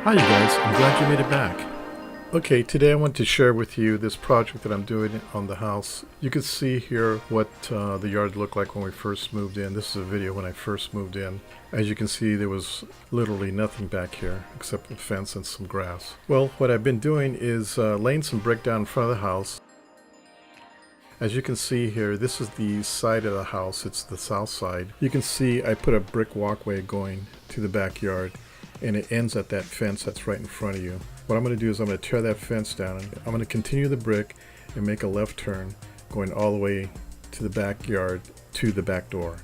Hi you guys, I'm glad you made it back. Okay, today I want to share with you this project that I'm doing on the house. You can see here what the yard looked like when we first moved in. This is a video when I first moved in. As you can see, there was literally nothing back here except a fence and some grass. Well, what I've been doing is laying some brick down in front of the house. As you can see here, this is the side of the house. It's the south side. You can see I put a brick walkway going to the backyard, and it ends at that fence that's right in front of you. What I'm going to do is I'm going to tear that fence down, and I'm going to continue the brick and make a left turn going all the way to the backyard to the back door.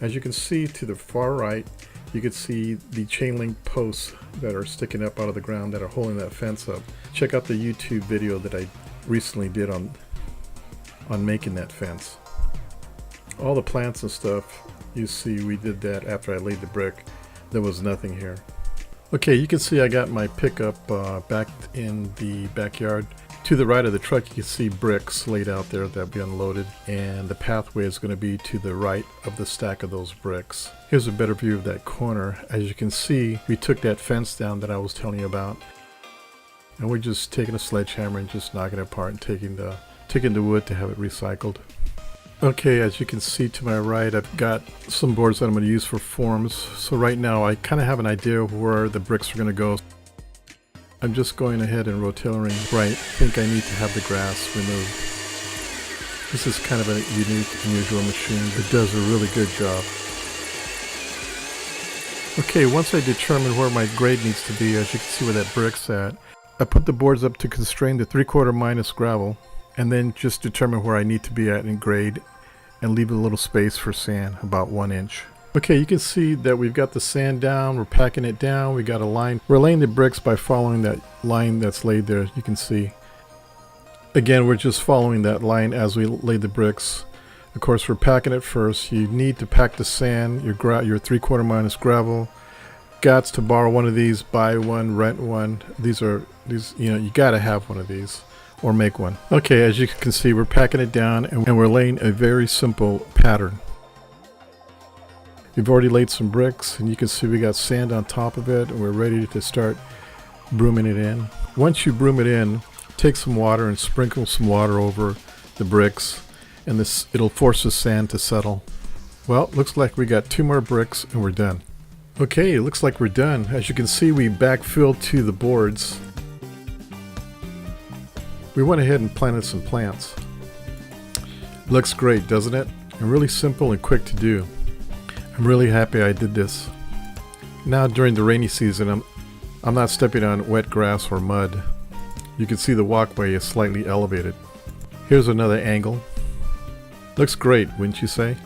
As you can see to the far right, you can see the chain link posts that are sticking up out of the ground that are holding that fence up. Check out the YouTube video that I recently did on making that fence. All the plants and stuff, you see we did that after I laid the brick. There was nothing here. Okay, you can see I got my pickup back in the backyard. To the right of the truck you can see bricks laid out there that we unloaded, and the pathway is going to be to the right of the stack of those bricks. Here's a better view of that corner. As you can see, we took that fence down that I was telling you about, and we're just taking a sledgehammer and just knocking it apart and taking the wood to have it recycled. Okay, as you can see to my right, I've got some boards that I'm going to use for forms. So right now I kind of have an idea of where the bricks are going to go. I'm just going ahead and rotating right. I think I need to have the grass removed. This is kind of a unique, unusual machine that does a really good job. Okay, once I determine where my grade needs to be, as you can see where that brick's at, I put the boards up to constrain the 3/4 minus gravel, and then just determine where I need to be at in grade and leave a little space for sand, about 1 inch. Okay, you can see that we've got the sand down, we're packing it down, we got a line. We're laying the bricks by following that line that's laid there, you can see. Again, we're just following that line as we lay the bricks. Of course, we're packing it first. You need to pack the sand, your 3/4 minus gravel. Gots to borrow one of these, buy one, rent one. These you gotta have one of these, or make one. Okay, as you can see, we're packing it down and we're laying a very simple pattern. We've already laid some bricks, and you can see we got sand on top of it, and we're ready to start brooming it in. Once you broom it in, take some water and sprinkle some water over the bricks, and it'll force the sand to settle. Well, looks like we got 2 more bricks and we're done. Okay, it looks like we're done. As you can see, we backfilled to the boards. We went ahead and planted some plants. Looks great, doesn't it? And really simple and quick to do. I'm really happy I did this. Now during the rainy season, I'm not stepping on wet grass or mud. You can see the walkway is slightly elevated. Here's another angle. Looks great, wouldn't you say?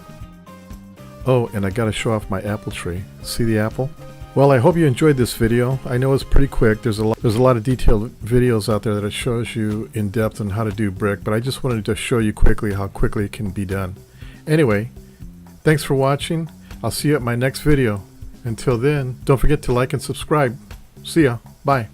Oh, and I gotta show off my apple tree. See the apple? Well, I hope you enjoyed this video. I know it's pretty quick. There's a lot of detailed videos out there that shows you in depth on how to do brick, but I just wanted to show you quickly how quickly it can be done. Anyway, thanks for watching. I'll see you at my next video. Until then, don't forget to like and subscribe. See ya. Bye.